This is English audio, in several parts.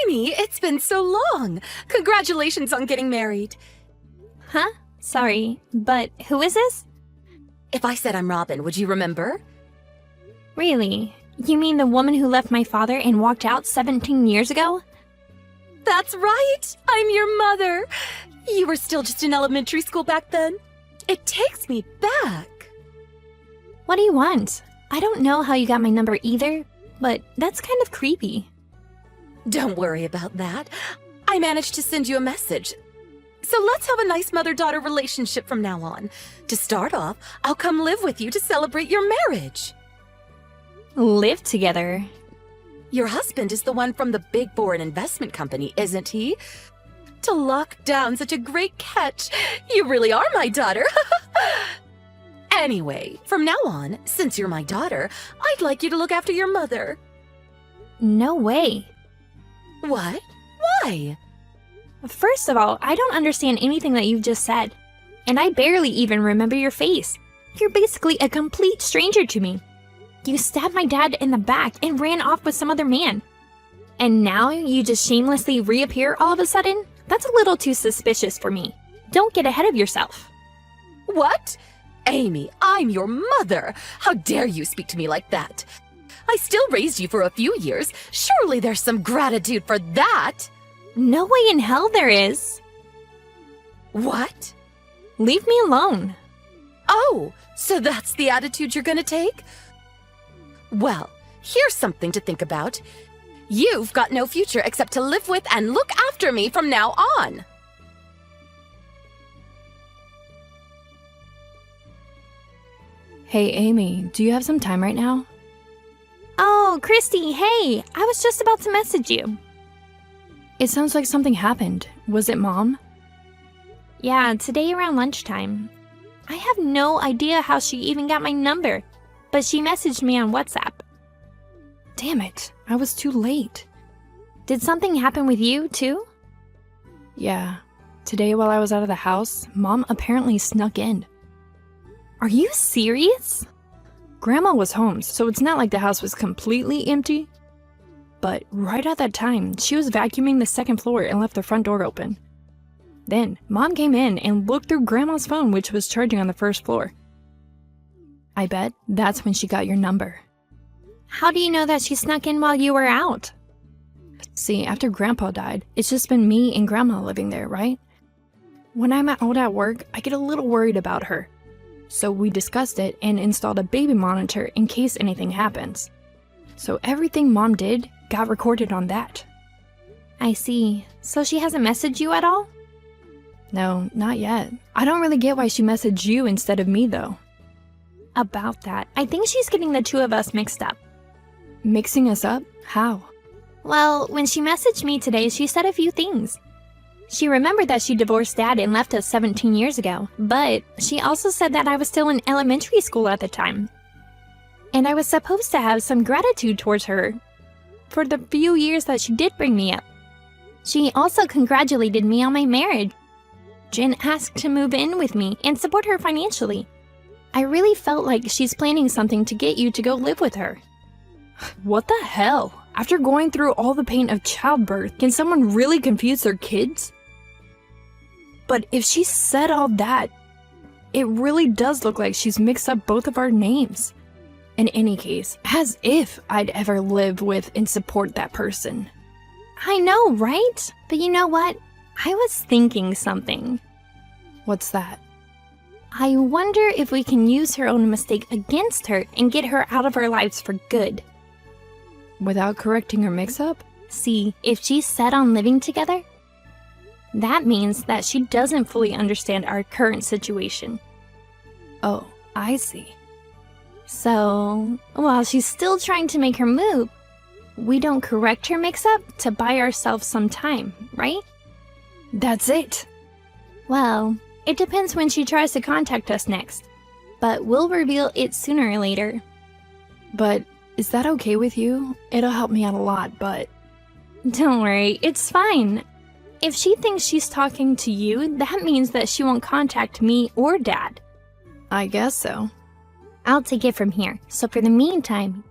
Amy, it's been so long. Congratulations on getting married. Huh? Sorry, but who is this? If I said I'm Robin, would you remember? Really? You mean the woman who left my father and walked out 17 years ago? That's right! I'm your mother! You were still just in elementary school back then. It takes me back. What do you want? I don't know how you got my number either, but that's kind of creepy. Don't worry about that. I managed to send you a message. So let's have a nice mother-daughter relationship from now on. To start off, I'll come live with you to celebrate your marriage. Live together? Your husband is the one from the big foreign investment company, isn't he? To lock down such a great catch. You really are my daughter. Anyway, from now on, since you're my daughter, I'd like you to look after your mother. No way. What? Why? First of all, I don't understand anything that you've just said. And I barely even remember your face. You're basically a complete stranger to me. You stabbed my dad in the back and ran off with some other man. And now you just shamelessly reappear all of a sudden? That's a little too suspicious for me. Don't get ahead of yourself. What? Amy, I'm your mother. How dare you speak to me like that? I still raised you for a few years. Surely there's some gratitude for that. No way in hell there is. What? Leave me alone. Oh, so that's the attitude you're gonna take? Well, here's something to think about. You've got no future except to live with and look after me from now on. Hey, Amy, do you have some time right now? Oh, Christy, hey! I was just about to message you. It sounds like something happened. Was it Mom? Yeah, today around lunchtime. I have no idea how she even got my number, but she messaged me on WhatsApp. Damn it, I was too late. Did something happen with you, too? Yeah. Today while I was out of the house, Mom apparently snuck in. Are you serious? Grandma was home, so it's not like the house was completely empty. But right at that time, she was vacuuming the second floor and left the front door open. Then, Mom came in and looked through Grandma's phone, which was charging on the first floor. I bet that's when she got your number. How do you know that she snuck in while you were out? See, after Grandpa died, it's just been me and Grandma living there, right? When I'm out at work, I get a little worried about her. So we discussed it and installed a baby monitor in case anything happens. So everything Mom did got recorded on that. I see. So she hasn't messaged you at all? No, not yet. I don't really get why she messaged you instead of me, though. About that, I think she's getting the two of us mixed up. Mixing us up? How? Well, when she messaged me today, she said a few things. She remembered that she divorced Dad and left us 17 years ago, but she also said that I was still in elementary school at the time. And I was supposed to have some gratitude towards her for the few years that she did bring me up. She also congratulated me on my marriage and asked to move in with me and support her financially. I really felt like she's planning something to get you to go live with her. What the hell? After going through all the pain of childbirth, can someone really confuse their kids? But if she said all that, it really does look like she's mixed up both of our names. In any case, as if I'd ever live with and support that person. I know, right? But you know what? I was thinking something. What's that? I wonder if we can use her own mistake against her and get her out of our lives for good. Without correcting her mix-up? See, if she's set on living together, that means that she doesn't fully understand our current situation. Oh, I see. So, while she's still trying to make her move, we don't correct her mix-up to buy ourselves some time, right? That's it. Well, it depends when she tries to contact us next, but we'll reveal it sooner or later. But is that okay with you? It'll help me out a lot, but... Don't worry, it's fine. If she thinks she's talking to you, that means that she won't contact me or Dad. I guess so. I'll take it from here, so for the meantime,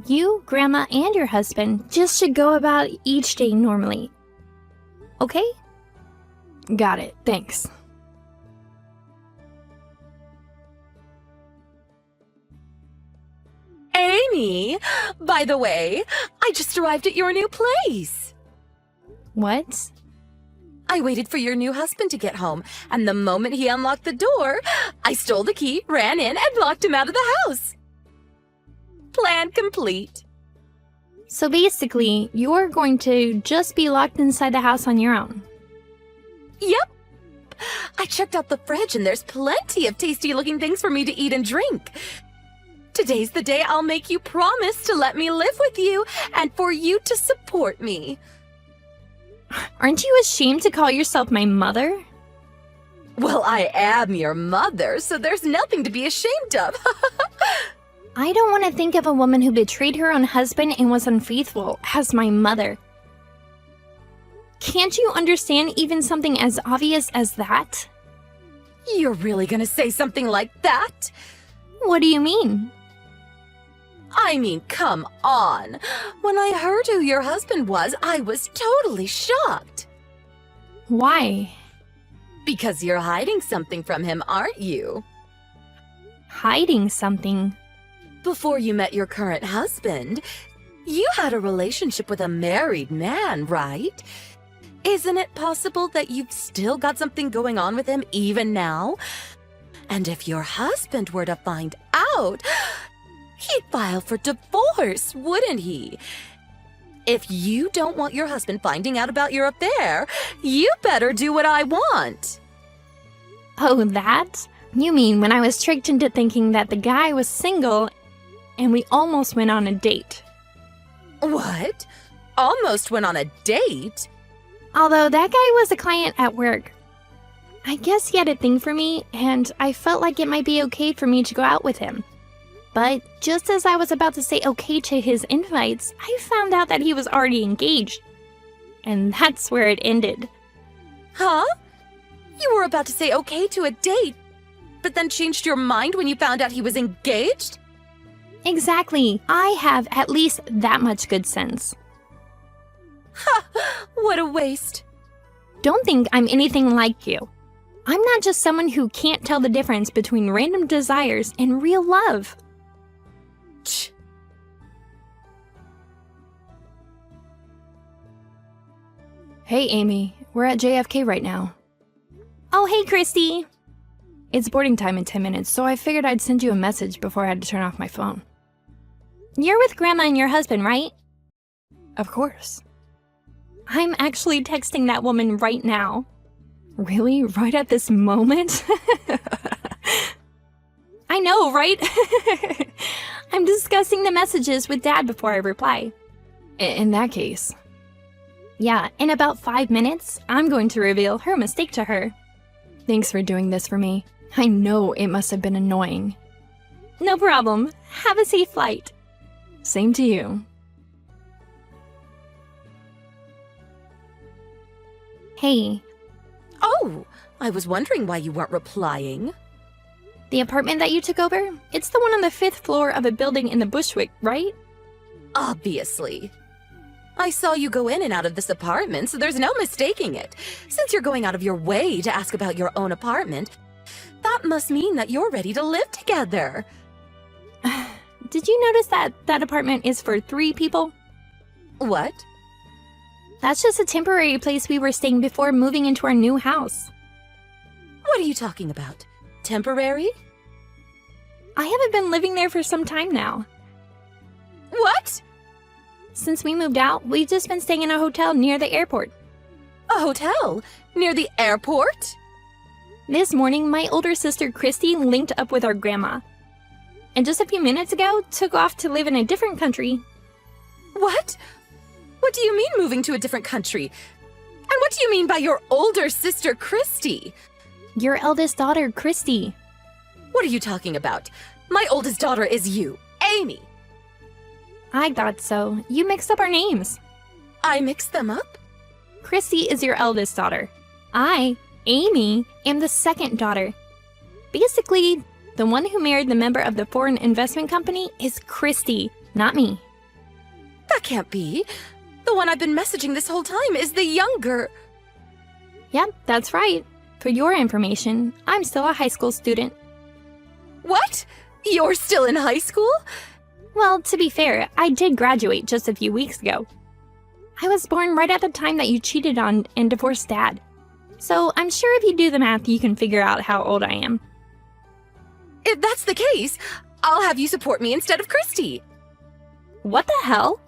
You, Grandma, and your husband just should go about each day normally. Okay? Got it, thanks. Amy, by the way, I just arrived at your new place. What? I waited for your new husband to get home, and the moment he unlocked the door, I stole the key, ran in, and locked him out of the house. Plan complete. So basically, you're going to just be locked inside the house on your own. Yep. I checked out the fridge, and there's plenty of tasty-looking things for me to eat and drink. Today's the day I'll make you promise to let me live with you and for you to support me. Aren't you ashamed to call yourself my mother? Well, I am your mother, so there's nothing to be ashamed of. I don't want to think of a woman who betrayed her own husband and was unfaithful as my mother. Can't you understand even something as obvious as that? You're really gonna say something like that? What do you mean? I mean, come on. When I heard who your husband was, I was totally shocked. Why? Because you're hiding something from him, aren't you? Hiding something? Before you met your current husband, you had a relationship with a married man, right? Isn't it possible that you've still got something going on with him even now? And if your husband were to find out, he'd file for divorce, wouldn't he? If you don't want your husband finding out about your affair, you better do what I want. Oh, that? You mean when I was tricked into thinking that the guy was single and we almost went on a date? What? Almost went on a date? Although that guy was a client at work. I guess he had a thing for me, and I felt like it might be okay for me to go out with him. But just as I was about to say okay to his invites, I found out that he was already engaged. And that's where it ended. Huh? You were about to say okay to a date, but then changed your mind when you found out he was engaged? Exactly. I have at least that much good sense. Ha! What a waste. Don't think I'm anything like you. I'm not just someone who can't tell the difference between random desires and real love. Ch. Hey, Amy. We're at JFK right now. Oh, hey, Christy. It's boarding time in 10 minutes, so I figured I'd send you a message before I had to turn off my phone. You're with Grandma and your husband, right? Of course. I'm actually texting that woman right now. Really? Right at this moment? I know, right? I'm discussing the messages with Dad before I reply. In that case. Yeah, in about 5 minutes, I'm going to reveal her mistake to her. Thanks for doing this for me. I know it must have been annoying. No problem. Have a safe flight. Same to you. Hey. Oh, I was wondering why you weren't replying. The apartment that you took over? It's the one on the 5th floor of a building in the Bushwick, right? Obviously. I saw you go in and out of this apartment, so there's no mistaking it. Since you're going out of your way to ask about your own apartment, that must mean that you're ready to live together. Did you notice that that apartment is for 3 people? What? That's just a temporary place we were staying before moving into our new house. What are you talking about? Temporary? I haven't been living there for some time now. What? Since we moved out, we've just been staying in a hotel near the airport. A hotel? Near the airport? This morning, my older sister Christy linked up with our grandma. And just a few minutes ago, took off to live in a different country. What? What do you mean moving to a different country? And what do you mean by your older sister Christy? Your eldest daughter, Christy. What are you talking about? My oldest daughter is you, Amy. I thought so. You mixed up our names. I mixed them up? Christy is your eldest daughter. I, Amy, am the second daughter. Basically, the one who married the member of the foreign investment company is Christy, not me. That can't be. The one I've been messaging this whole time is the younger. Yep, that's right. For your information, I'm still a high school student. What? You're still in high school? Well, to be fair, I did graduate just a few weeks ago. I was born right at the time that you cheated on and divorced Dad. So I'm sure if you do the math, you can figure out how old I am. If that's the case, I'll have you support me instead of Christy. What the hell?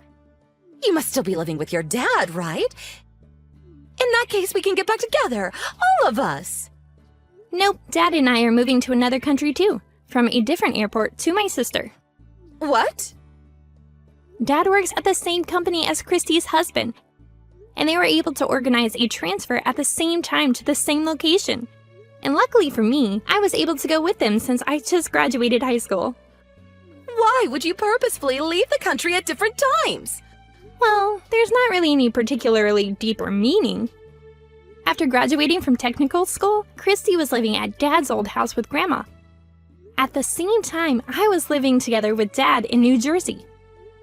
You must still be living with your dad, right? In that case, we can get back together, all of us. Nope, Dad and I are moving to another country too, from a different airport to my sister. What? Dad works at the same company as Christy's husband, and they were able to organize a transfer at the same time to the same location. And luckily for me, I was able to go with them since I just graduated high school. Why would you purposefully leave the country at different times? Well, there's not really any particularly deeper meaning. After graduating from technical school, Christy was living at Dad's old house with Grandma. At the same time, I was living together with Dad in New Jersey.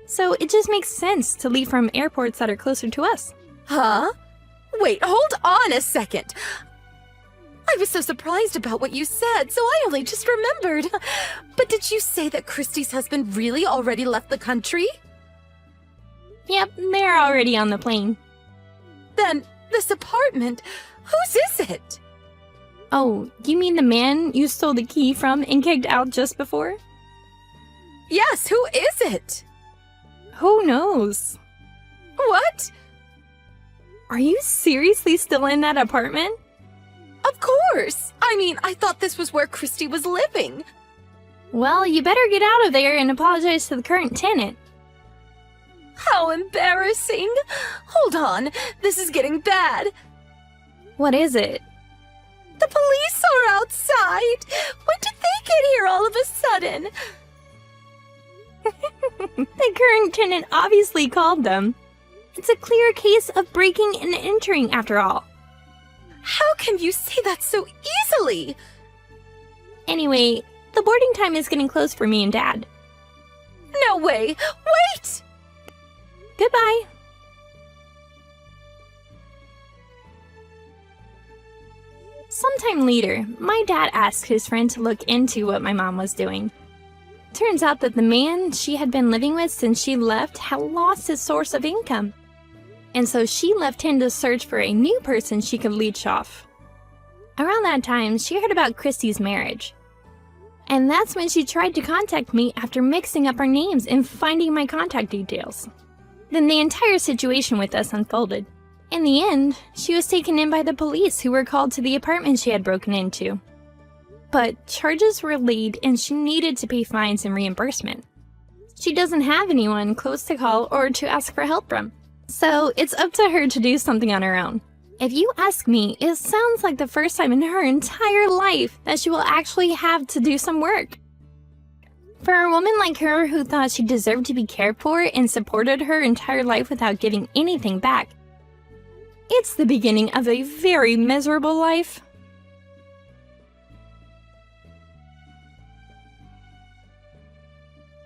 So it just makes sense to leave from airports that are closer to us. Huh? Wait, hold on a second. I was so surprised about what you said, so I only just remembered. But did you say that Christy's husband really already left the country? Yep, they're already on the plane. Then, this apartment, whose is it? Oh, you mean the man you stole the key from and kicked out just before? Yes, who is it? Who knows? What? Are you seriously still in that apartment? Of course! I mean, I thought this was where Christy was living. Well, you better get out of there and apologize to the current tenant. How embarrassing! Hold on, this is getting bad. What is it? The police are outside! When did they get here all of a sudden? The current tenant obviously called them. It's a clear case of breaking and entering after all. How can you say that so easily? Anyway, the boarding time is getting close for me and Dad. No way! Wait! Goodbye. Sometime later, my dad asked his friend to look into what my mom was doing. Turns out that the man she had been living with since she left had lost his source of income. And so she left him to search for a new person she could leech off. Around that time, she heard about Christy's marriage. And that's when she tried to contact me after mixing up our names and finding my contact details. Then the entire situation with us unfolded. In the end, she was taken in by the police who were called to the apartment she had broken into. But charges were laid and she needed to pay fines and reimbursement. She doesn't have anyone close to call or to ask for help from. So it's up to her to do something on her own. If you ask me, it sounds like the first time in her entire life that she will actually have to do some work. For a woman like her who thought she deserved to be cared for and supported her entire life without giving anything back, it's the beginning of a very miserable life.